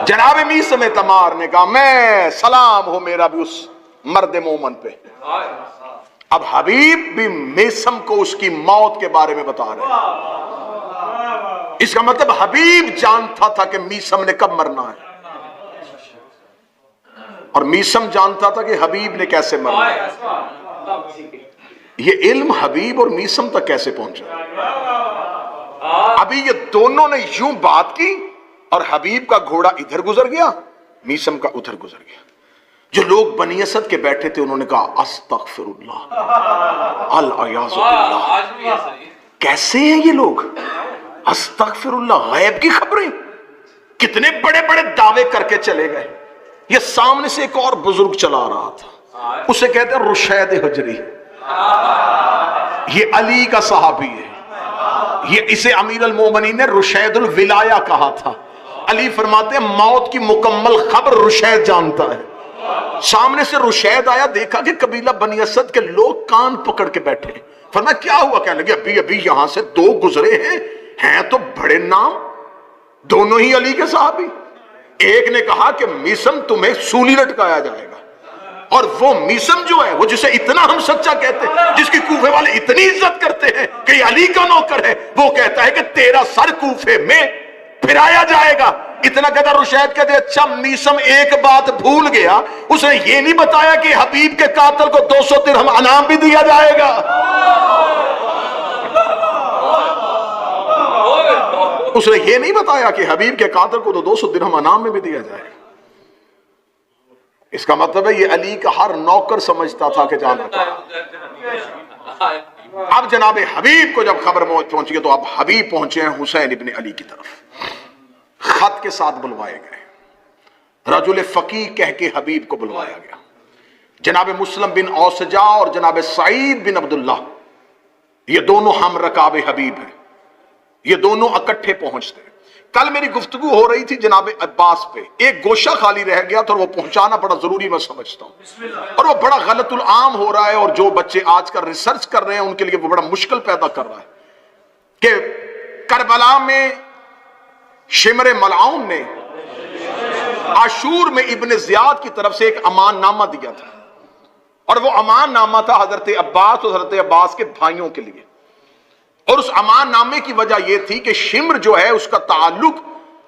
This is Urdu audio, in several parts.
جناب میثم تمار نے کہا میں سلام ہو میرا بھی اس مرد مومن پہ. اب حبیب بھی میثم کو اس کی موت کے بارے میں بتا رہے ہیں. اس کا مطلب حبیب جانتا تھا کہ میثم نے کب مرنا ہے، اور میثم جانتا تھا کہ حبیب نے کیسے مرنا ہے. یہ علم حبیب اور میثم تک کیسے پہنچا؟ ابھی یہ دونوں نے یوں بات کی اور حبیب کا گھوڑا ادھر گزر گیا، میثم کا ادھر گزر گیا. جو لوگ بنی اسد کے بیٹھے تھے انہوں نے کہا استغفر اللہ الیاذ باللہ، کیسے ہیں یہ لوگ؟ استغفر اللہ، غیب کی خبریں، کتنے بڑے بڑے دعوے کر کے چلے گئے. یہ سامنے سے ایک اور بزرگ چلا رہا تھا، اسے کہتے ہیں رشید حجری. یہ علی کا صحابی ہے، یہ اسے امیر المومنین نے رشید الولایہ کہا تھا. علی فرماتے ہیں موت کی مکمل خبر رشید جانتا ہے. سامنے سے رشید آیا، دیکھا کہ قبیلہ بنی اسد کے لوگ کان پکڑ کے بیٹھے. فرمایا کیا ہوا؟ کہنے لگے ابھی یہاں سے دو گزرے ہیں تو بڑے نام، دونوں ہی علی کے صحابی. ایک نے کہا کہ میثم تمہیں سولی لٹکایا جائے گا، اور وہ میثم جو ہے وہ جسے اتنا ہم سچا کہتے ہیں، جس کی کوفے والے اتنی عزت کرتے ہیں کہ یہ علی کا نوکر ہے، وہ کہتا ہے کہ تیرا سر کوفے میں پھرایا جائے گا. اتنا کہتا رشید کہتے اچھا میثم ایک بات بھول گیا، اس نے یہ نہیں بتایا کہ حبیب کے قاتل کو 200 درہم انعام بھی دیا جائے گا. اس نے یہ نہیں بتایا کہ حبیب کے قاتل کو تو 200 درہم انعام میں بھی دیا جائے گا. اس کا مطلب ہے یہ علی کا ہر نوکر سمجھتا تھا کہ جانتا. اب جناب حبیب کو جب خبر پہنچی ہے تو اب حبیب پہنچے ہیں حسین ابن علی کی طرف. خط کے ساتھ بلوائے گئے، رجل فقیہ کہہ کے حبیب کو بلوایا گیا. جناب مسلم بن اوسجا اور جناب سعید بن عبداللہ یہ دونوں ہم رکاب حبیب ہیں، یہ دونوں اکٹھے پہنچتے ہیں. کل میری گفتگو ہو رہی تھی جناب عباس پہ، ایک گوشہ خالی رہ گیا تھا اور وہ پہنچانا بڑا ضروری میں سمجھتا ہوں، اور وہ بڑا غلط العام ہو رہا ہے، اور جو بچے آج کل ریسرچ کر رہے ہیں ان کے لیے وہ بڑا مشکل پیدا کر رہا ہے کہ کربلا میں شمر ملعون نے عاشور میں ابن زیاد کی طرف سے ایک امان نامہ دیا تھا، اور وہ امان نامہ تھا حضرت عباس اور حضرت عباس کے بھائیوں کے لیے. اور اس امان نامے کی وجہ یہ تھی کہ شمر جو ہے اس کا تعلق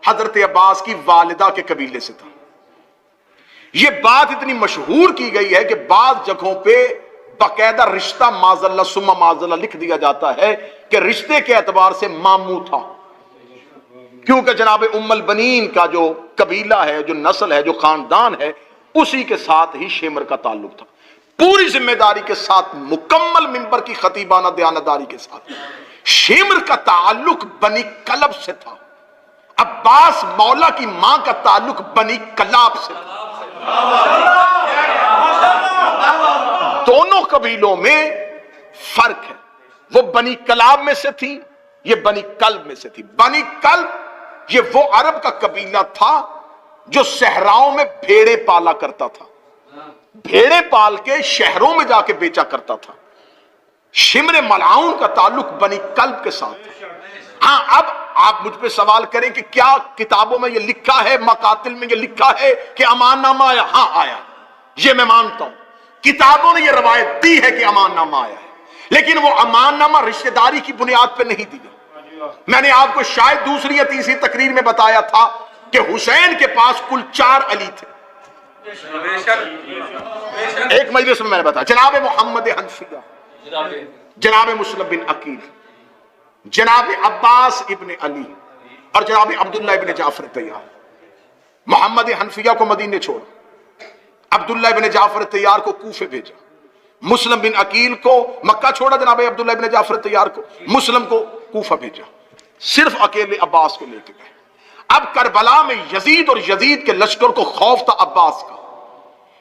حضرت عباس کی والدہ کے قبیلے سے تھا. یہ بات اتنی مشہور کی گئی ہے کہ بعض جگہوں پہ باقاعدہ رشتہ معاذ اللہ ثم معاذ اللہ لکھ دیا جاتا ہے کہ رشتے کے اعتبار سے ماموں تھا، کیونکہ جناب ام البنین کا جو قبیلہ ہے، جو نسل ہے، جو خاندان ہے، اسی کے ساتھ ہی شمر کا تعلق تھا. پوری ذمہ داری کے ساتھ، مکمل منبر کی خطیبانہ دیانتداری کے ساتھ. شمر کا تعلق بنی کلب سے تھا، عباس مولا کی ماں کا تعلق بنی کلاب سے تھا. دونوں قبیلوں میں فرق ہے، وہ بنی کلاب میں سے تھی، یہ بنی کلب میں سے تھی. بنی کلب یہ وہ عرب کا قبیلہ تھا جو صحراؤں میں بھیڑے پالا کرتا تھا، بھیڑے پال کے شہروں میں جا کے بیچا کرتا تھا. شمر ملعون کا تعلق بنی کلب کے ساتھ ہے. ہاں اب آپ مجھ پہ سوال کریں کہ کیا کتابوں میں یہ لکھا ہے، مقاتل میں یہ لکھا ہے کہ امان نامہ آیا؟ ہاں آیا، یہ میں مانتا ہوں، کتابوں نے یہ روایت دی ہے کہ امان نامہ آیا ہے، لیکن وہ امان نامہ رشتہ داری کی بنیاد پہ نہیں دیا. میں نے آپ کو شاید دوسری یا تیسری تقریر میں بتایا تھا کہ حسین کے پاس کل 4 علی تھے. ایک مجلس میں نے بتایا، جناب محمد حنفیہ، جناب مسلم بن عقیل، جناب عباس ابن علی، اور جناب عبداللہ ابن جعفر طیار. محمد حنفیہ کو مدینے چھوڑا، عبداللہ ابن جعفر طیار کو کوفے بھیجا، مسلم بن عقیل کو مکہ چھوڑا، جناب عبداللہ ابن جعفر طیار کو، مسلم کو کوفہ بھیجا، صرف اکیلے عباس کو لے کے گئے. اب کربلا میں یزید اور یزید کے لشکر کو خوف تھا عباس کا.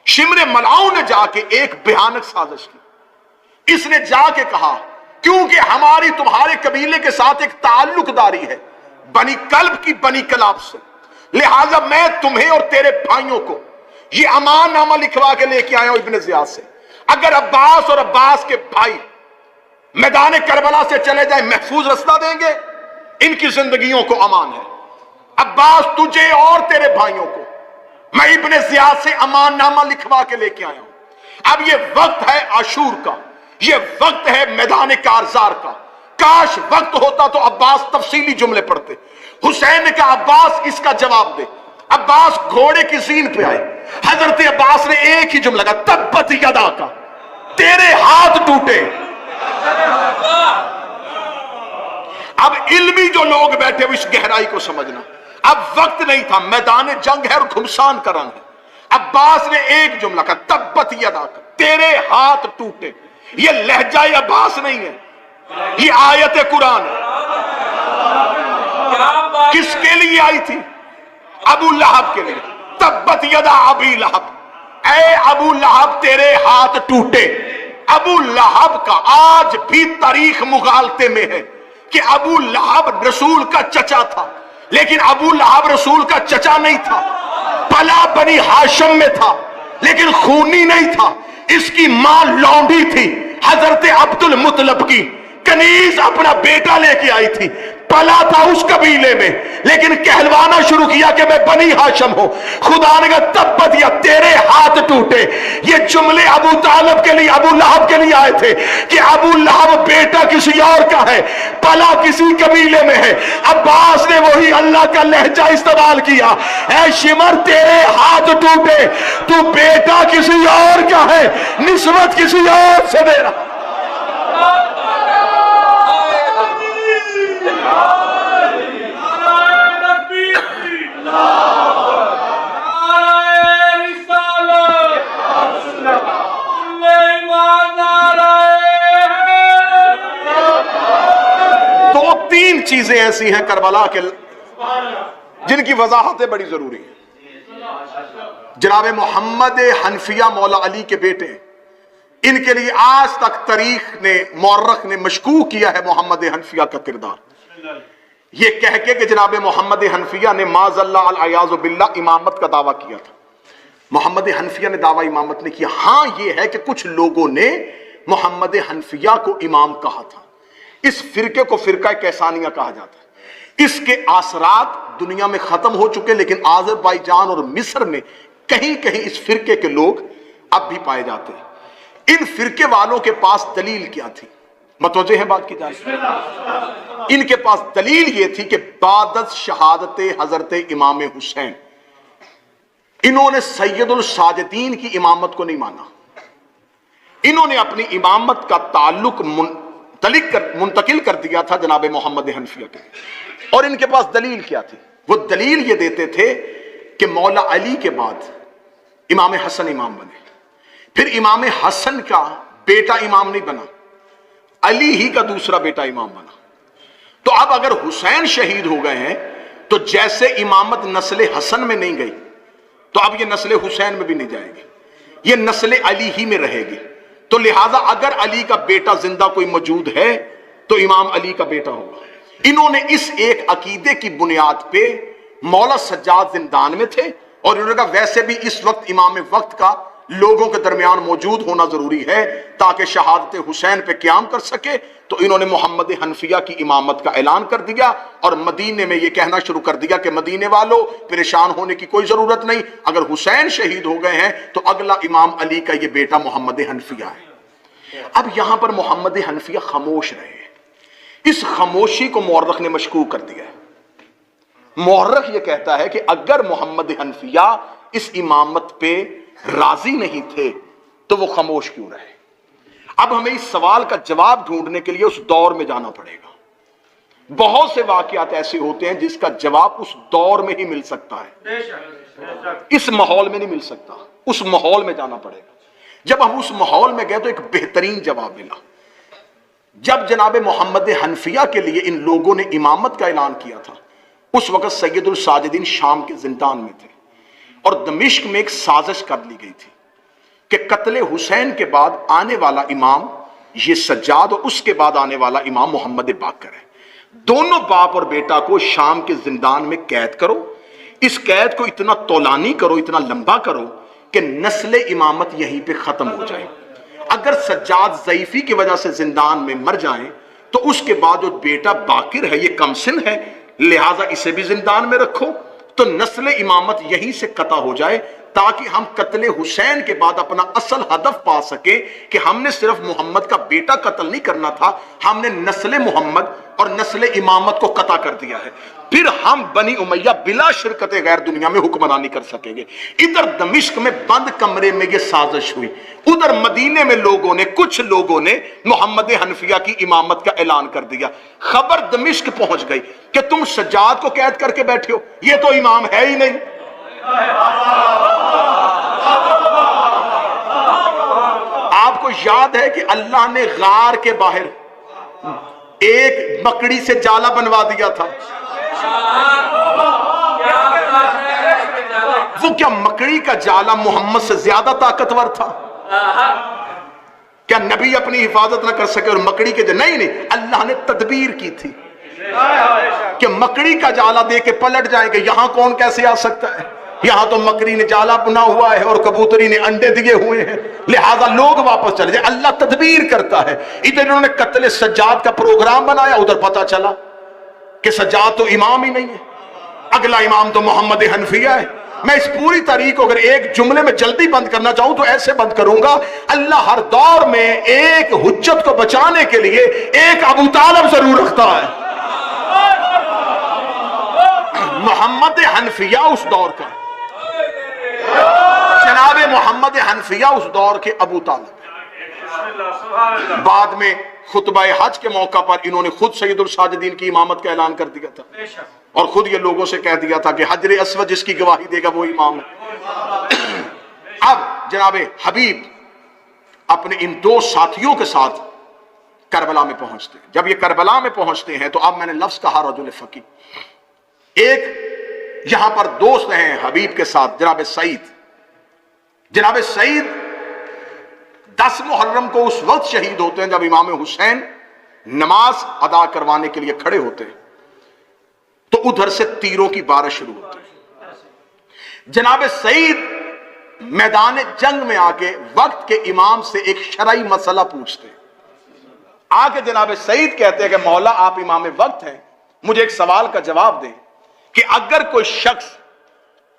شمر ملعون نے جا کے ایک بھیانک سازش کی. اس نے جا کے کہا کیونکہ ہماری تمہارے قبیلے کے ساتھ ایک تعلق داری ہے بنی کلب کی بنی کلاب سے، لہٰذا میں تمہیں اور تیرے بھائیوں کو یہ امان نامہ لکھوا کے لے کے آیا ہوں ابن زیاد سے. اگر عباس اور عباس کے بھائی میدان کربلا سے چلے جائیں محفوظ رستہ دیں گے، ان کی زندگیوں کو امان ہے. عباس تجھے اور تیرے بھائیوں کو میں ابن زیاد سے امان نامہ لکھوا کے لے کے آیا ہوں. اب یہ وقت ہے عاشور کا، یہ وقت ہے میدان کارزار کا. کاش وقت ہوتا تو عباس تفصیلی جملے پڑھتے. حسین نے کہا عباس اس کا جواب دے. عباس گھوڑے کی زین پہ آئے. حضرت عباس نے ایک ہی جملہ کہا تبت یدا کا، تیرے ہاتھ ٹوٹے. اب علمی جو لوگ بیٹھے وہ اس گہرائی کو سمجھنا. اب وقت نہیں تھا، میدان جنگ ہے اور گھمسان کا رنگ ہے. عباس نے ایک جملہ کہا تبت یدا کا، تیرے ہاتھ ٹوٹے. یہ لہجہ عباس نہیں ہے، یہ آیت قرآن ہے. کس کے لیے آئی تھی؟ ابو لہب کے لیے. تبت یدا ابی لہب، اے ابو لہب تیرے ہاتھ ٹوٹے. ابو لہب کا آج بھی تاریخ مغالطے میں ہے کہ ابو لہب رسول کا چچا تھا، لیکن ابو لہب رسول کا چچا نہیں تھا. پلا بنی ہاشم میں تھا لیکن خونی نہیں تھا. اس کی ماں لونڈی تھی حضرت عبد المطلب کی. کنیز اپنا بیٹا لے کے آئی تھی، پلا تھا اس قبیلے میں لیکن کہلوانا شروع کیا کہ میں بنی ہاشم ہوں. خدا نے کہا تبت یا تیرے ہاتھ ٹوٹے. یہ جملے ابو طالب کے لیے، ابو لہب کے لیے آئے تھے کہ ابو لہب بیٹا کسی اور کا ہے، پلا کسی قبیلے میں ہے. عباس نے وہی اللہ کا لہجہ استعمال کیا. اے شمر تیرے ہاتھ ٹوٹے، تو بیٹا کسی اور کا ہے، نسبت کسی اور سے دے رہا. دو تین چیزیں ایسی ہیں کربلا کے جن کی وضاحتیں بڑی ضروری ہیں. جناب محمد حنفیہ مولا علی کے بیٹے، ان کے لیے آج تک تاریخ نے، مورخ نے مشکوک کیا ہے محمد حنفیہ کا کردار. یہ کہہ کے کہ جناب محمد حنفیہ نے معاذ اللہ العیاذ باللہ امامت کا دعویٰ کیا تھا. محمد حنفیہ نے دعویٰ امامت نے کیا. ہاں یہ ہے کہ کچھ لوگوں نے محمد حنفیہ کو امام کہا تھا. اس فرقے کو فرقہ کیسانیہ کہا جاتا ہے. اس کے اثرات دنیا میں ختم ہو چکے، لیکن آذربائیجان اور مصر میں کہیں کہیں اس فرقے کے لوگ اب بھی پائے جاتے ہیں. ان فرقے والوں کے پاس دلیل کیا تھی؟ متوجہ ہیں بات کی جانب؟ ان کے پاس دلیل یہ تھی کہ بعد از شہادت حضرت امام حسین انہوں نے سید الساجدین کی امامت کو نہیں مانا. انہوں نے اپنی امامت کا تعلق منتقل کر دیا تھا جناب محمد حنفیہ کے. اور ان کے پاس دلیل کیا تھی؟ وہ دلیل یہ دیتے تھے کہ مولا علی کے بعد امام حسن امام بنے، پھر امام حسن کا بیٹا امام نہیں بنا، علی ہی کا دوسرا بیٹا امام بنا. تو اب اگر حسین شہید ہو گئے ہیں تو جیسے امامت نسل حسن میں نہیں گئی تو اب یہ نسل حسین میں بھی نہیں جائے گی، یہ نسل علی ہی میں رہے گی. تو لہٰذا اگر علی کا بیٹا زندہ کوئی موجود ہے تو امام علی کا بیٹا ہوگا. انہوں نے اس ایک عقیدے کی بنیاد پہ مولا سجاد زندان میں تھے اور انہوں نے کہا ویسے بھی اس وقت امام وقت کا لوگوں کے درمیان موجود ہونا ضروری ہے تاکہ شہادت حسین پہ قیام کر سکے. تو انہوں نے محمد حنفیہ کی امامت کا اعلان کر دیا اور مدینے میں یہ کہنا شروع کر دیا کہ مدینے والوں پریشان ہونے کی کوئی ضرورت نہیں، اگر حسین شہید ہو گئے ہیں تو اگلا امام علی کا یہ بیٹا محمد حنفیہ ہے. اب یہاں پر محمد حنفیہ خاموش رہے. اس خاموشی کو مورخ نے مشکوک کر دیا ہے. مورخ یہ کہتا ہے کہ اگر محمد حنفیہ اس امامت پہ راضی نہیں تھے تو وہ خاموش کیوں رہے. اب ہمیں اس سوال کا جواب ڈھونڈنے کے لیے اس دور میں جانا پڑے گا. بہت سے واقعات ایسے ہوتے ہیں جس کا جواب اس دور میں ہی مل سکتا ہے، اس ماحول میں نہیں مل سکتا. اس ماحول میں جانا پڑے گا. جب ہم اس ماحول میں گئے تو ایک بہترین جواب ملا. جب جناب محمد حنفیہ کے لیے ان لوگوں نے امامت کا اعلان کیا تھا اس وقت سید الساجدین شام کے زندان میں تھے اور دمشق میں ایک سازش کر لی گئی تھی کہ قتل حسین کے بعد آنے والا امام یہ سجاد اور اس کے بعد آنے والا امام محمد باقر ہے. دونوں باپ اور بیٹا کو شام کے زندان میں قید کرو. اس قید کو اتنا طولانی کرو، اتنا لمبا کرو کہ نسل امامت یہیں پہ ختم ہو جائے. اگر سجاد ضعیفی کی وجہ سے زندان میں مر جائیں تو اس کے بعد جو بیٹا باقر ہے یہ کم سن ہے، لہٰذا اسے بھی زندان میں رکھو تو نسل امامت یہیں سے قطع ہو جائے، تاکہ ہم قتل حسین کے بعد اپنا اصل ہدف پا سکیں کہ ہم نے صرف محمد کا بیٹا قتل نہیں کرنا تھا، ہم نے نسل محمد اور نسل امامت کو قطع کر دیا ہے، پھر ہم بنی امیہ بلا شرکت غیر دنیا میں حکمرانی کر سکیں گے۔ ادھر دمشق میں بند کمرے میں یہ سازش ہوئی، ادھر مدینے میں کچھ لوگوں نے محمد حنفیہ کی امامت کا اعلان کر دیا۔ خبر دمشق پہنچ گئی کہ تم سجاد کو قید کر کے بیٹھے ہو، یہ تو امام ہے ہی نہیں۔ آپ کو یاد ہے کہ اللہ نے غار کے باہر ایک مکڑی سے جالا بنوا دیا تھا، وہ کیا مکڑی کا جالا محمد سے زیادہ طاقتور تھا؟ کیا نبی اپنی حفاظت نہ کر سکے اور مکڑی کے نہیں، اللہ نے تدبیر کی تھی کہ مکڑی کا جالا دے کے پلٹ جائیں گے، یہاں کون کیسے آ سکتا ہے؟ یہاں تو مکڑی نے جالا بنا ہوا ہے اور کبوتری نے انڈے دیے ہوئے ہیں، لہذا لوگ واپس چلے جائیں۔ اللہ تدبیر کرتا ہے۔ ادھر انہوں نے قتل سجاد کا پروگرام بنایا، ادھر پتا چلا کہ سجاد تو امام ہی نہیں ہے، اگلا امام تو محمد حنفیہ ہے۔ میں اس پوری تاریخ کو اگر ایک جملے میں جلدی بند کرنا چاہوں تو ایسے بند کروں گا، اللہ ہر دور میں ایک حجت کو بچانے کے لیے ایک ابو طالب ضرور رکھتا ہے۔ محمد حنفیہ اس دور کا، جناب محمد حنفیہ اس دور کے ابو طالب۔ بعد میں خطبہ حج کے موقع پر انہوں نے خود سید الساجدین کی امامت کا اعلان کر دیا تھا اور خود یہ لوگوں سے کہہ دیا تھا کہ حجر اسود جس کی گواہی دے گا وہ امام ہے۔ اب جناب حبیب اپنے ان دو ساتھیوں کے ساتھ کربلا میں پہنچتے ہیں۔ جب یہ کربلا میں پہنچتے ہیں تو اب میں نے لفظ کہا رجل فقی، ایک یہاں پر دوست ہیں حبیب کے ساتھ جناب سعید۔ جناب سعید 10 محرم کو اس وقت شہید ہوتے ہیں جب امام حسین نماز ادا کروانے کے لیے کھڑے ہوتے ہیں تو ادھر سے تیروں کی بارش شروع ہوتی ہے۔ جناب سعید میدان جنگ میں آ کے وقت کے امام سے ایک شرعی مسئلہ پوچھتے ہیں۔ آ کے جناب سعید کہتے ہیں کہ مولا آپ امام وقت ہیں، مجھے ایک سوال کا جواب دیں کہ اگر کوئی شخص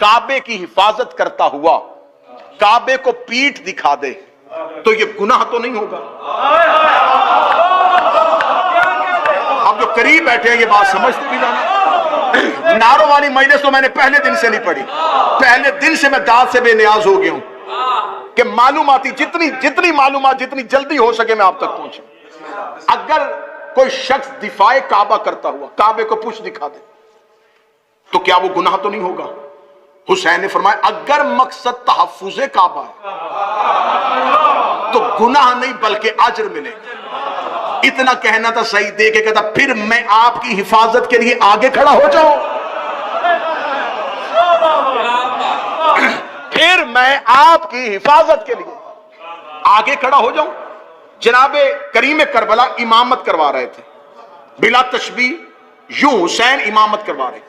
کعبے کی حفاظت کرتا ہوا کعبے کو پیٹھ دکھا دے تو یہ گناہ تو نہیں ہوگا؟ اب جو قریب بیٹھے ہیں یہ بات سمجھتے بھی جانا۔ ناروں والی مجلس تو میں نے پہلے دن سے نہیں پڑھی، پہلے دن سے میں داد سے بے نیاز ہو گیا ہوں کہ معلوماتی جتنی معلومات جتنی جلدی ہو سکے میں آپ تک پہنچوں۔ اگر کوئی شخص دفاع کعبہ کرتا ہوا کعبے کو پوچھ دکھا دے تو کیا وہ گناہ تو نہیں ہوگا؟ حسین نے فرمایا اگر مقصد تحفظ کعبہ ہے تو گناہ نہیں بلکہ اجر ملے گا۔ اتنا کہنا تھا صحیح دے کے کہتا پھر میں آپ کی حفاظت کے لیے آگے کھڑا ہو جاؤں، پھر میں آپ کی حفاظت کے لیے آگے کھڑا ہو جاؤں۔ جناب کریم کربلا امامت کروا رہے تھے بلا تشبیہ، یوں حسین امامت کروا رہے،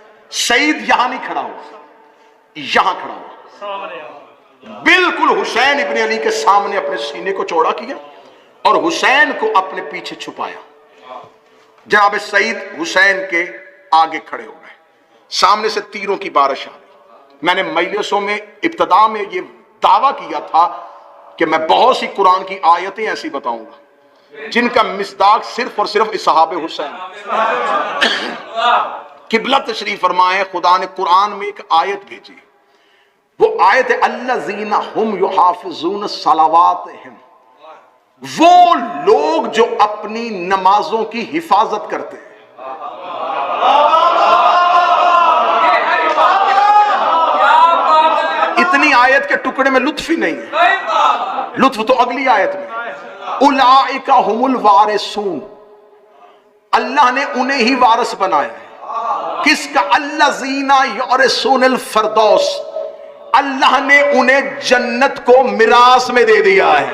سعید یہاں نہیں کھڑا ہوا، یہاں کھڑا ہوا، بالکل حسین ابن علی کے سامنے اپنے سینے کو چوڑا کیا اور حسین کو اپنے پیچھے چھپایا۔ جناب سعید حسین کے آگے کھڑے ہو گئے، سامنے سے تیروں کی بارش آ گئی۔ میں نے مجلسوں میں ابتدا میں یہ دعویٰ کیا تھا کہ میں بہت سی قرآن کی آیتیں ایسی بتاؤں گا جن کا مصداق صرف اور صرف اصحاب حسین۔ قبلہ تشریف فرمائے، خدا نے قرآن میں ایک آیت بھیجی، وہ آیت ہے الذین ہم یحافظون صلواتہم، وہ لوگ جو اپنی نمازوں کی حفاظت کرتے ہیں۔ اتنی آیت کے ٹکڑے میں لطف ہی نہیں ہے، لطف تو اگلی آیت میں اولئک هم الوارثون، اللہ نے انہیں ہی وارث بنایا ہے۔ کس کا؟ الذین یورثون الفردوس، اللہ نے انہیں جنت کو میراث میں دے دیا ہے۔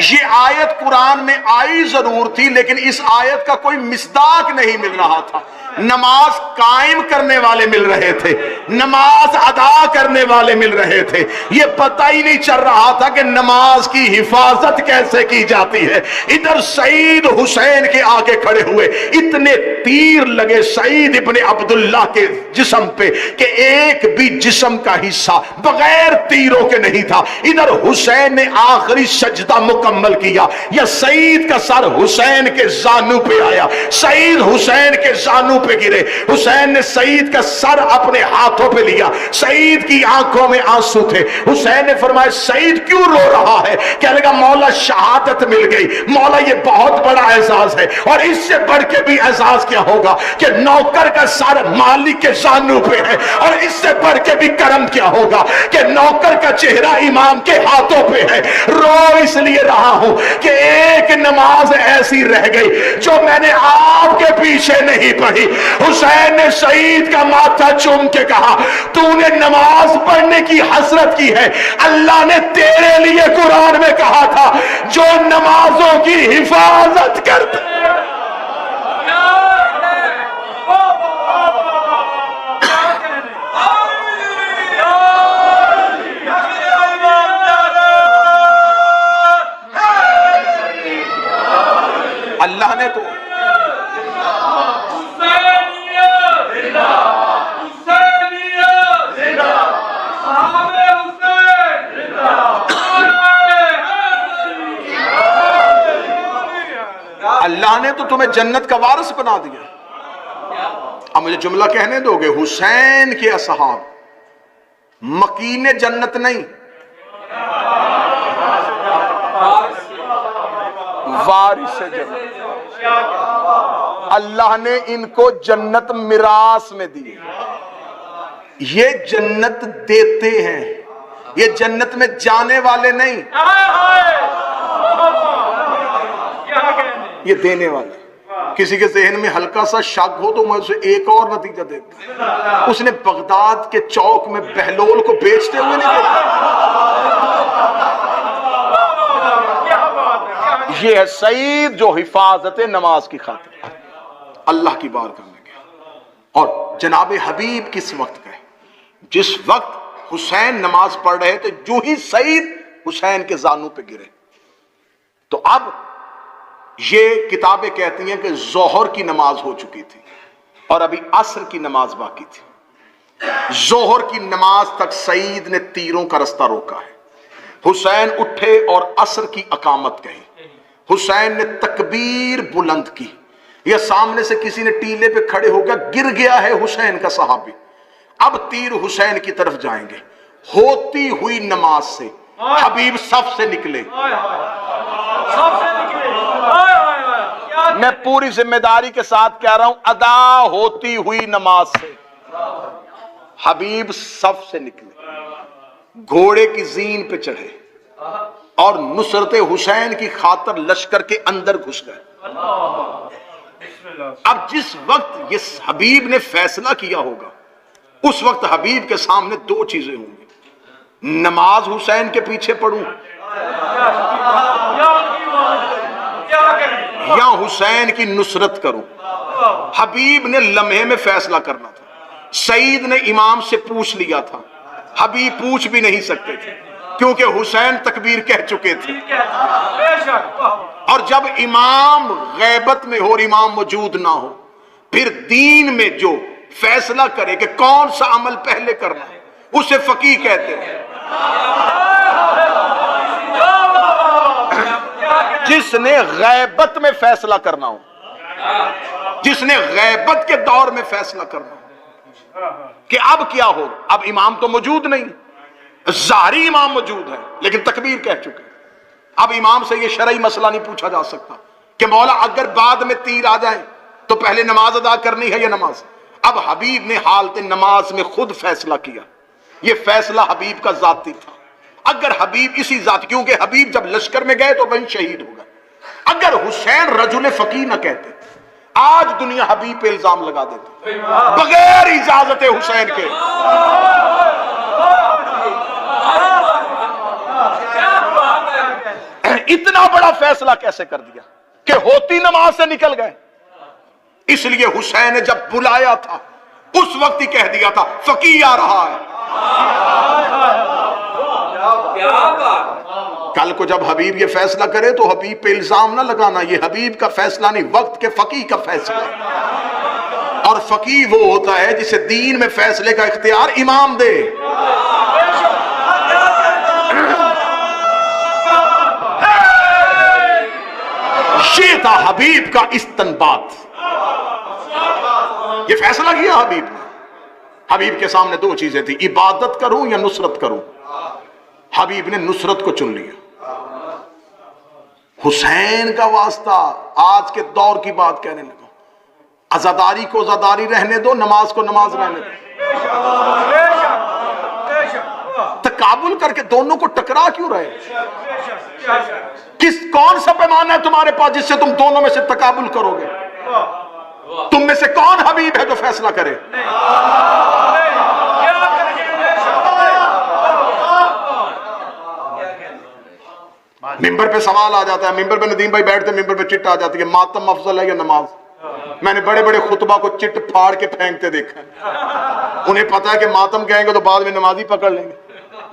یہ آیت قرآن میں آئی ضرور تھی لیکن اس آیت کا کوئی مصداق نہیں مل رہا تھا، نماز قائم کرنے والے مل رہے تھے، نماز ادا کرنے والے مل رہے تھے، یہ پتہ ہی نہیں چل رہا تھا کہ نماز کی حفاظت کیسے کی جاتی ہے۔ ادھر سعید حسین کے آگے کھڑے ہوئے، اتنے تیر لگے سعید ابن عبداللہ کے جسم پہ کہ ایک بھی جسم کا حصہ بغیر تیروں کے نہیں تھا۔ ادھر حسین نے آخری سجدہ مکمل کیا، یا سعید کا سر حسین کے زانو پہ آیا، سعید حسین کے زانو پہ گرے، حسین نے سعید کا سر اپنے ہاتھوں پہ لیا، سعید کی آنکھوں میں آنسو تھے۔ حسین نے فرمایا سعید کیوں رو رہا ہے؟ کہنے لگا مولا شہادت مل گئی، مولا یہ بہت بڑا اعزاز ہے، اور اس سے بڑھ کے بھی اعزاز کیا ہوگا کہ نوکر کا سر مالک کے زانو پہ ہے، اور اس سے بڑھ کے بھی کرم کیا ہوگا کہ نوکر کا چہرہ امام کے ہاتھوں پہ ہے۔ رو اس لیے رہا ہوں کہ ایک نماز ایسی رہ گئی جو میں نے آپ کے پیچھے نہیں پڑھی۔ حسین نے سعید کا ماتھا چوم کے کہا تو نے نماز پڑھنے کی حسرت کی ہے، اللہ نے تیرے لیے قرآن میں کہا تھا جو نمازوں کی حفاظت کرتا ہے۔ اللہ نے تو اللہ نے تو تمہیں جنت کا وارث بنا دیا۔ اب مجھے جملہ کہنے دو گے، حسین کے اصحاب مکین جنت نہیں، وارث جنت۔ اللہ نے ان کو جنت میراث میں دی، یہ جنت دیتے ہیں، یہ جنت میں جانے والے نہیں، یہ دینے والے۔ کسی کے ذہن میں ہلکا سا شک ہو تو میں اسے ایک اور نتیجہ دیتا ہوں، اس نے بغداد کے چوک میں بہلول کو بیچتے ہوئے نہیں دیکھا۔ یہ ہے سعید جو حفاظت نماز کی خاطر اللہ کی بارگاہ میں گیا۔ اور جناب حبیب کس وقت گئے؟ جس وقت حسین نماز پڑھ رہے تھے، جو ہی سعید حسین کے زانو پہ گرے، تو اب یہ کتابیں کہتی ہیں کہ ظہر کی نماز ہو چکی تھی اور ابھی عصر کی نماز باقی تھی۔ ظہر کی نماز تک سعید نے تیروں کا رستہ روکا ہے، حسین اٹھے اور عصر کی اقامت کہی، حسین نے تکبیر بلند کی، یا سامنے سے کسی نے ٹیلے پہ کھڑے ہو گیا، گر گیا ہے حسین کا صحابی، اب تیر حسین کی طرف جائیں گے۔ ہوتی ہوئی نماز سے حبیب صف سے نکلے، میں پوری ذمہ داری کے ساتھ کہہ رہا ہوں، ادا ہوتی ہوئی نماز سے حبیب صف سے نکلے، گھوڑے کی زین پہ چڑھے اور نصرت حسین کی خاطر لشکر کے اندر گھس گئے۔ اب جس وقت یہ حبیب نے فیصلہ کیا ہوگا، اس وقت حبیب کے سامنے دو چیزیں ہوں گی، نماز حسین کے پیچھے پڑھوں یا حسین کی نصرت کروں۔ حبیب نے لمحے میں فیصلہ کرنا تھا۔ سعید نے امام سے پوچھ لیا تھا، حبیب پوچھ بھی نہیں سکتے تھے کیونکہ حسین تکبیر کہہ چکے تھے، اور جب امام غیبت میں ہو اور امام موجود نہ ہو، پھر دین میں جو فیصلہ کرے کہ کون سا عمل پہلے کرنا ہے اسے فقیہ کہتے ہیں۔ جس نے غیبت میں فیصلہ کرنا ہو، جس نے غیبت کے دور میں فیصلہ کرنا ہو کہ اب کیا ہو، اب امام تو موجود نہیں، ظاہری امام موجود ہے لیکن تکبیر کہہ چکے، اب امام سے یہ شرعی مسئلہ نہیں پوچھا جا سکتا کہ مولا اگر بعد میں تیر آ جائیں تو پہلے نماز ادا کرنی ہے یا نماز۔ اب حبیب نے حالت نماز میں خود فیصلہ کیا، یہ فیصلہ حبیب کا ذاتی تھا۔ اگر حبیب اسی ذات، کیونکہ حبیب جب لشکر میں گئے تو وہیں شہید ہو گئے، اگر حسین رجل فقیہ نہ کہتے آج دنیا حبیب پہ الزام لگا دیتی بغیر اجازت حسین کے۔ اتنا بڑا فیصلہ کیسے کر دیا کہ ہوتی نماز سے نکل گئے، اس لیے حسین نے جب بلایا تھا اس وقت ہی کہہ دیا تھا فقی آ رہا ہے۔ کل کو جب حبیب یہ فیصلہ کرے تو حبیب پہ الزام نہ لگانا، یہ حبیب کا فیصلہ نہیں، وقت کے فقی کا فیصلہ ہے۔ اور فقی وہ ہوتا ہے جسے دین میں فیصلے کا اختیار امام دے۔ یہ تھا حبیب کا استنباط، یہ فیصلہ کیا حبیب نے۔ حبیب کے سامنے دو چیزیں تھی، عبادت کروں یا نصرت کروں۔ حبیب نے نصرت کو چن لیا۔ حسین کا واسطہ، آج کے دور کی بات کہنے لگا، عزاداری کو عزاداری رہنے دو، نماز کو نماز رہنے دو۔ تقابل کر کے دونوں کو ٹکرا کیوں رہے؟ کون سا پیمانہ ہے تمہارے پاس جس سے تم دونوں میں سے تقابل کرو گے؟ تم میں سے کون حبیب ہے جو فیصلہ کرے؟ ممبر پہ سوال آ جاتا ہے، ممبر پہ ندیم بھائی بیٹھتے ہیں، ممبر پہ چٹ آ جاتی ہے، ماتم افضل ہے یا نماز؟ میں نے بڑے بڑے خطبہ کو چٹ پھاڑ کے پھینکتے دیکھا ہے۔ انہیں پتا ہے کہ ماتم کہیں گے تو بعد میں نمازی پکڑ لیں گے،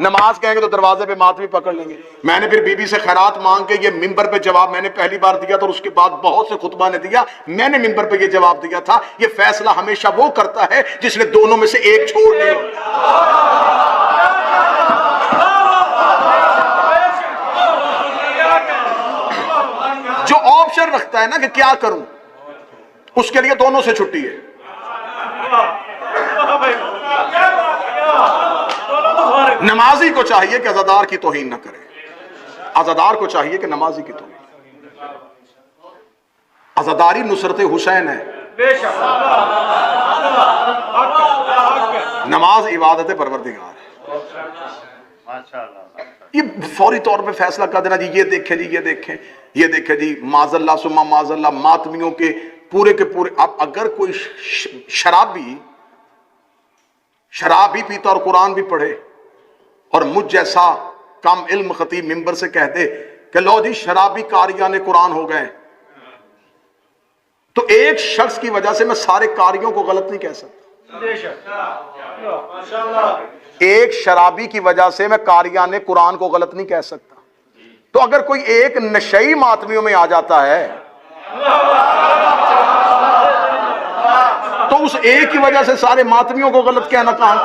نماز کہیں گے تو دروازے پہ ماتمی پکڑ لیں گے۔ میں نے پھر بی بی سے خیرات مانگ کے یہ ممبر پہ جواب میں نے پہلی بار دیا تھا، اور اس کے بعد بہت سے خطبہ نے دیا، میں نے ممبر پہ یہ جواب دیا تھا، یہ فیصلہ ہمیشہ وہ کرتا ہے جس نے دونوں میں سے ایک چھوڑ لیا۔ جو آپشن رکھتا ہے نا کہ کیا کروں، اس کے لیے دونوں سے چھٹی ہے۔ نمازی کو چاہیے کہ عزادار کی توہین نہ کرے، عزادار کو چاہیے کہ نمازی کی توہین۔ عزاداری نصرت حسین ہے، نماز عبادت پروردگار ہے۔ یہ فوری طور پہ فیصلہ کر دینا، جی یہ دیکھیں جی یہ دیکھیں یہ دیکھیں جی، معاذ اللہ ثم معاذ اللہ، ماتمیوں کے پورے اب اگر کوئی شراب بھی پیتا اور قرآن بھی پڑھے، اور مجھ جیسا کم علم خطیب ممبر سے کہہ دے کہ لو جی شرابی قاریان قرآن ہو گئے، تو ایک شخص کی وجہ سے میں سارے قاریوں کو غلط نہیں کہہ سکتا۔ ایک شرابی کی وجہ سے میں قاریان قرآن کو غلط نہیں کہہ سکتا۔ تو اگر کوئی ایک نشئی ماتمیوں میں آ جاتا ہے تو اس ایک کی وجہ سے سارے ماتمیوں کو غلط کہنا کہاں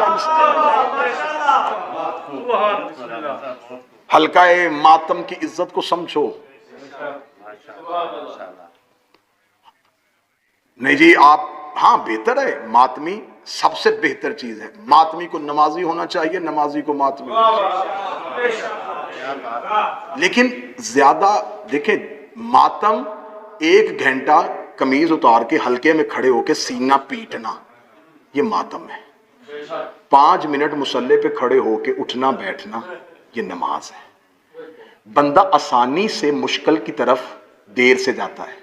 حلقہ ماتم کی عزت کو سمجھو۔ نہیں جی آپ، ہاں بہتر ہے، ماتمی سب سے بہتر چیز ہے، ماتمی کو نمازی ہونا چاہیے، نمازی کو ماتمی ہونا چاہیے۔ لیکن زیادہ دیکھیں، ماتم 1 گھنٹہ قمیض اتار کے حلقے میں کھڑے ہو کے سینہ پیٹنا، یہ ماتم ہے۔ 5 منٹ مصلی پہ کھڑے ہو کے اٹھنا بیٹھنا، یہ نماز ہے۔ بندہ آسانی سے مشکل کی طرف دیر سے جاتا ہے،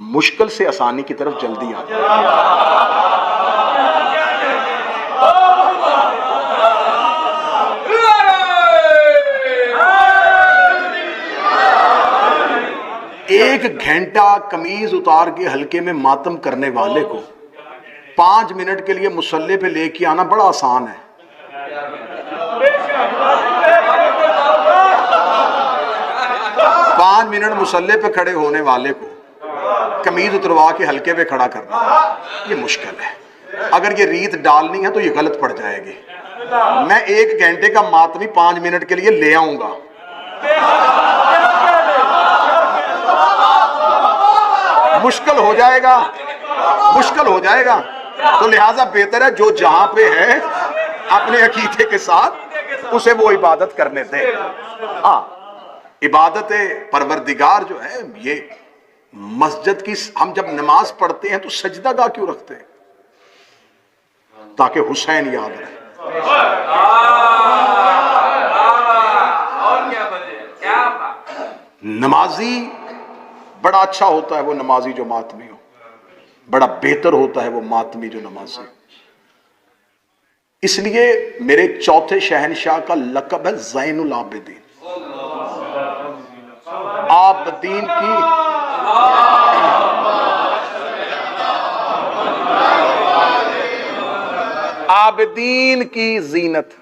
مشکل سے آسانی کی طرف جلدی آتا ہے۔ ایک گھنٹہ قمیض اتار کے حلقے میں ماتم کرنے والے کو 5 منٹ کے لیے مصلی پہ لے کے آنا بڑا آسان ہے۔ 5 منٹ مصلی پہ کھڑے ہونے والے کو قمیض اتروا کے حلقے پہ کھڑا کرنا یہ مشکل ہے۔ اگر یہ ریت ڈالنی ہے تو یہ غلط پڑ جائے گی۔ میں 1 گھنٹے کا ماتمی 5 منٹ کے لیے لے آؤں گا، مشکل ہو جائے گا، مشکل ہو جائے گا۔ تو لہٰذا بہتر ہے جو جہاں پہ ہے اپنے عقیدے کے ساتھ اسے وہ عبادت کرنے دے۔ ہاں عبادت پروردگار جو ہے، یہ مسجد کی، ہم جب نماز پڑھتے ہیں تو سجدہ گاہ کیوں رکھتے ہیں؟ تاکہ حسین یاد رہے۔ نمازی بڑا اچھا ہوتا ہے وہ نمازی جو ماتمی ہو، بڑا بہتر ہوتا ہے وہ ماتمی جو نمازی۔ اس لیے میرے چوتھے شہنشاہ کا لقب ہے زین العابدین، عابدین کی عابدین کی زینت.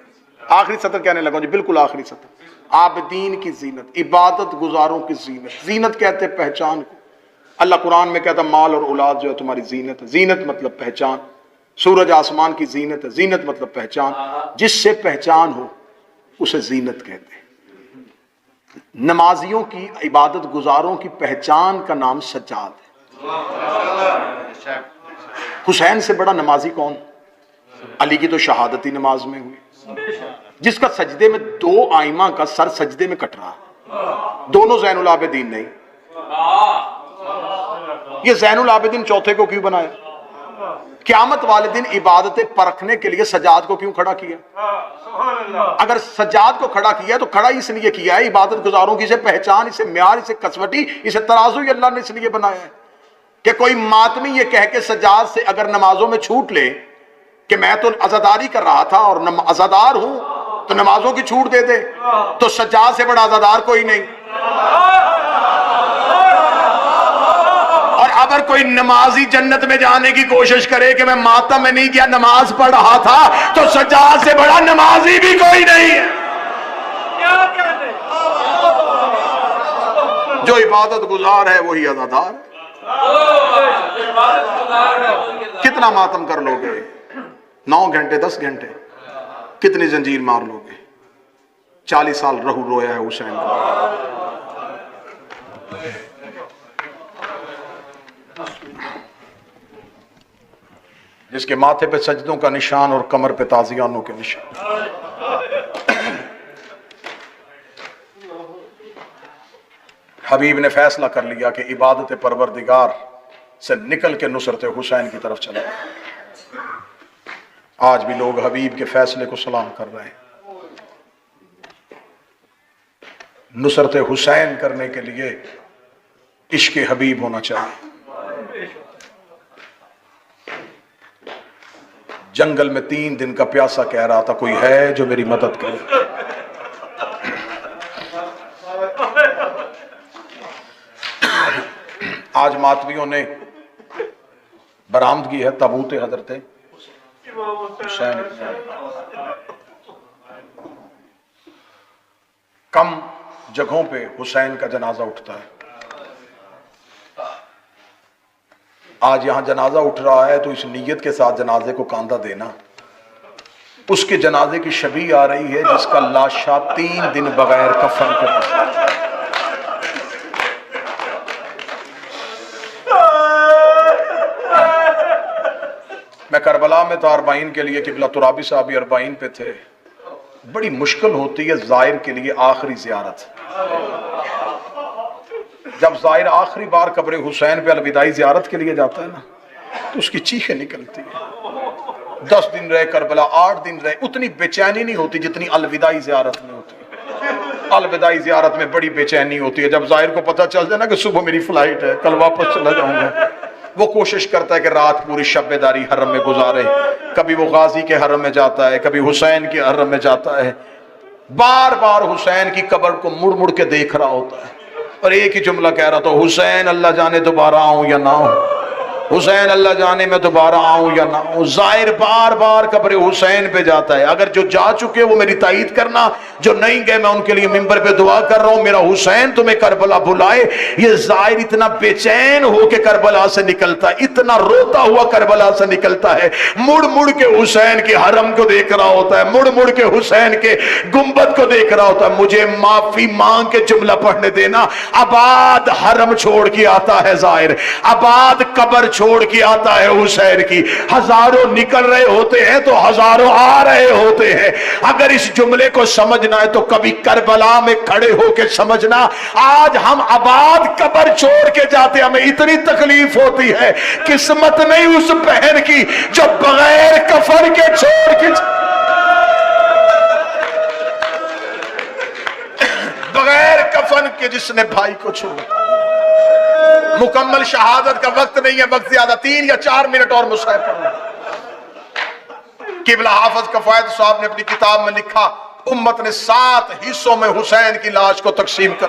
آخری سطر کہنے لگا جی، بالکل آخری سطر. عابدین کی زینت، عبادت گزاروں کی زینت. زینت کہتے ہیں پہچان کو. اللہ قرآن میں کہتا مال اور اولاد جو ہے تمہاری زینت ہے. زینت مطلب پہچان. سورج آسمان کی زینت ہے. زینت مطلب پہچان. جس سے پہچان ہو اسے زینت کہتے ہیں. نمازیوں کی، عبادت گزاروں کی پہچان کا نام سجاد ہے. حسین سے بڑا نمازی کون؟ علی کی تو شہادتی نماز میں ہوئی، جس کا سجدے میں 2 آئمہ کا سر سجدے میں کٹ رہا. دونوں زین العابدین نہیں. یہ زین العابدین چوتھے کو کیوں بنایا؟ قیامت والے دن عبادتیں پرکھنے کے لیے سجاد کو کیوں کھڑا کیا؟ اگر سجاد کو کھڑا کیا تو کھڑا اس لیے کیا ہے عبادت گزاروں کی اسے پہچان، اسے معیار، اسے کسوٹی، اسے ترازو ہی اللہ نے اس لیے بنایا ہے کہ کوئی ماتمی یہ کہہ کے سجاد سے اگر نمازوں میں چھوٹ لے کہ میں تو عزاداری کر رہا تھا اور عزادار ہوں تو نمازوں کی چھوٹ دے دے، تو سجاد سے بڑا عزادار کوئی نہیں. اور اگر کوئی نمازی جنت میں جانے کی کوشش کرے کہ میں ماتم میں نہیں کیا، نماز پڑھ رہا تھا، تو سجاد سے بڑا نمازی بھی کوئی نہیں ہے. جو عبادت گزار ہے وہی عزادار. کتنا ماتم کر لو گے؟ 9 گھنٹے 10 گھنٹے کتنی زنجیر مار لو گے؟ 40 سال رہو رویا ہے حسین کا. جس کے ماتھے پہ سجدوں کا نشان اور کمر پہ تازیانوں کے نشان. حبیب نے فیصلہ کر لیا کہ عبادت پروردگار سے نکل کے نصرت حسین کی طرف چلا. آج بھی لوگ حبیب کے فیصلے کو سلام کر رہے ہیں. نصرت حسین کرنے کے لیے عشق حبیب ہونا چاہیے. جنگل میں 3 دن کا پیاسا کہہ رہا تھا کوئی ہے جو میری مدد کرے. آج ماتمیوں نے برآمدگی ہے تابوت حضرت حسین. کم جگہوں پہ حسین کا جنازہ اٹھتا ہے. آج یہاں جنازہ اٹھ رہا ہے تو اس نیت کے ساتھ جنازے کو کاندھا دینا. اس کے جنازے کی شبیہ آ رہی ہے جس کا لاشا 3 دن بغیر کفن کے. میں کربلا میں تھا 40 کے لیے، قبلہ ترابی صاحب 40 پہ تھے. بڑی مشکل ہوتی ہے زائر کے لیے آخری زیارت. جب زائر آخری بار قبر حسین پہ الوداعی زیارت کے لیے جاتا ہے نا تو اس کی چیخیں نکلتی ہیں. 10 دن رہے کربلا، 8 دن رہے، اتنی بے چینی نہیں ہوتی جتنی الوداعی زیارت میں ہوتی ہے. الوداعی زیارت میں بڑی بے چینی ہوتی ہے. جب زائر کو پتہ چل جائے نا کہ صبح میری فلائٹ ہے، کل واپس چلا جاؤں گا، وہ کوشش کرتا ہے کہ رات پوری شب بیداری حرم میں گزارے. کبھی وہ غازی کے حرم میں جاتا ہے، کبھی حسین کے حرم میں جاتا ہے. بار بار حسین کی قبر کو مڑ مڑ کے دیکھ رہا ہوتا ہے اور ایک ہی جملہ کہہ رہا تھا، حسین اللہ جانے دوبارہ آؤں یا نہ آؤں، حسین اللہ جانے میں دوبارہ آؤں یا نہ آؤں. زائر بار بار قبر حسین پہ جاتا ہے. اگر جو جا چکے وہ میری تائید کرنا، جو نہیں گئے میں ان کے لیے منبر پہ دعا کر رہا ہوں میرا حسین تمہیں کربلا بلائے. یہ زائر اتنا بے چین ہو کے کربلا سے نکلتا ہے، اتنا روتا ہوا کربلا سے نکلتا ہے، مڑ مڑ کے حسین کے حرم کو دیکھ رہا ہوتا ہے، مڑ مڑ کے حسین کے گنبد کو دیکھ رہا ہوتا ہے. مجھے معافی مانگ کے جملہ پڑھنے دینا. آباد حرم چھوڑ کے آتا ہے زائر، آباد قبر چھوڑ کے آتا ہے حسین کی. ہزاروں نکل رہے ہوتے ہیں تو ہزاروں آ رہے ہوتے ہیں. اگر اس جملے کو سمجھنا ہے تو کبھی کربلا میں کھڑے ہو کے سمجھنا. آج ہم آباد قبر چھوڑ کے جاتے، ہمیں اتنی تکلیف ہوتی ہے. قسمت نہیں اس بہن کی جو بغیر کفن کے چھوڑ کے، بغیر کفن کے جس نے بھائی کو چھوڑا. مکمل شہادت کا وقت نہیں ہے، وقت زیادہ، 3 یا 4 منٹ اور مصحف پڑھو. قبلہ حافظ کفایت صاحب نے اپنی کتاب میں لکھا امت نے 7 حصوں میں حسین کی لاش کو تقسیم کر.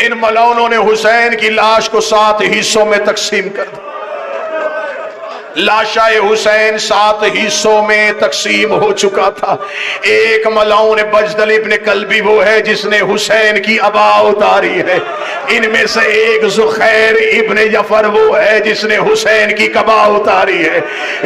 ان ملعونوں نے حسین کی لاش کو 7 حصوں میں تقسیم کر دیا. لاشا حسین 7 حصوں میں تقسیم ہو چکا تھا. ایک ملعون بجدل ابن کلبی وہ ہے جس نے حسین کی ابا اتاری ہے. ان میں سے ایک زخیر ابن جعفر وہ ہے جس نے حسین کی قبا اتاری ہے.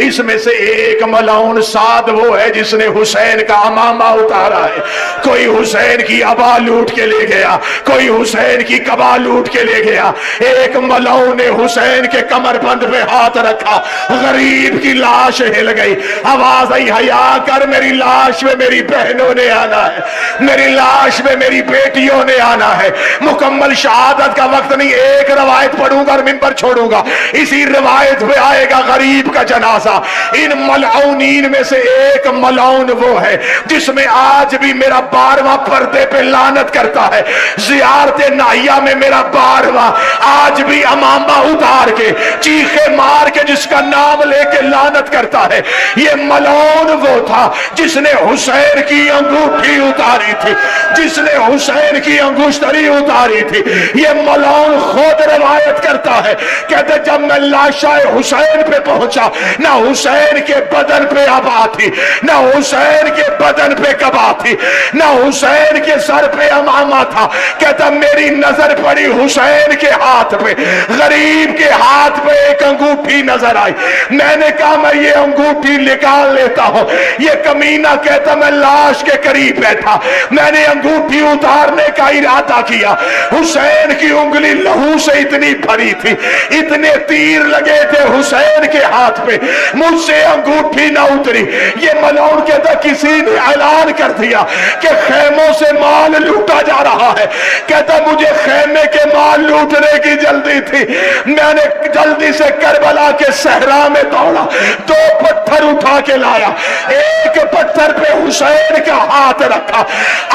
اس میں سے ایک ملعون سعد وہ ہے جس نے حسین کا امامہ اتارا ہے. کوئی حسین کی ابا لوٹ کے لے گیا, کوئی حسین کی قبا لوٹ کے لے گیا. ایک ملعون نے حسین کے کمر بند پہ ہاتھ رکھا, غریب کی لاش ہل گئی. آواز آئی حیا کر, میری لاش میں میری بہنوں نے آنا ہے, میری لاش میں میری بیٹیوں نے آنا ہے. مکمل شہادت کا وقت نہیں, ایک روایت پڑھوں گا اور منبر چھوڑوں گا. اسی روایت پہ آئے گا غریب کا جنازہ. ان ملعونین میں سے ایک ملعون وہ ہے جس میں آج بھی میرا 12واں پردے پہ لعنت کرتا ہے. زیارت ناہیہ میں میرا 12واں آج بھی امامہ اتار کے چیخے مار کے جس کا نام لے کے لعنت کرتا ہے. یہ ملعون وہ تھا جس نے حسین کی انگوٹھی اتاری تھی, جس نے حسین کی انگشتری اتاری تھی. یہ ملعون خود روایت کرتا ہے, کہتے جب میں لاشا حسین پہ پہنچا, نہ حسین کے بدن پہ ابا تھی, نہ حسین کے بدن پہ قبا تھی, نہ حسین کے سر پہ امامہ تھا. کہتا میری نظر پڑی حسین کے ہاتھ پہ, غریب کے ہاتھ پہ ایک انگوٹھی نظر آئی. میں نے کہا میں یہ انگوٹھی نکال لیتا ہوں. یہ کمینہ کہتا میں لاش کے قریب بیٹھا, میں نے انگوٹھی اتارنے کا ارادہ کیا. حسین کی انگلی لہو سے اتنی بھری تھی, اتنے تیر لگے تھے حسین کے ہاتھ پہ, مجھ سے انگوٹھی نہ اتری. یہ ملعون کہتا کسی نے اعلان کر دیا کہ خیموں سے مال لوٹا جا رہا ہے. کہتا مجھے خیمے کے مال لوٹنے کی جلدی تھی, میں نے جلدی سے کربلا کے صحرا میں دوڑا, 2 پتھر اٹھا کے لایا. ایک پتھر پہ حسین کا ہاتھ رکھا,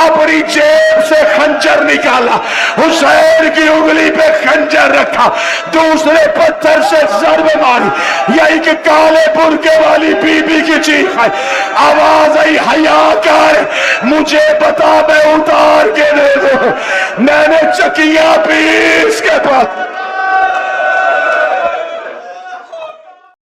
اپنی جیب سے خنجر نکالا, حسین کی انگلی پہ خنجر رکھا, دوسرے پتھر سے ضرب ماری. یہی کہ کالے برقعے والی بی بی کی چیخ ہے. آواز آئی حیا کر, مجھے بتا میں اتار کے دے دوں. میں نے چکیا پیس کے پاس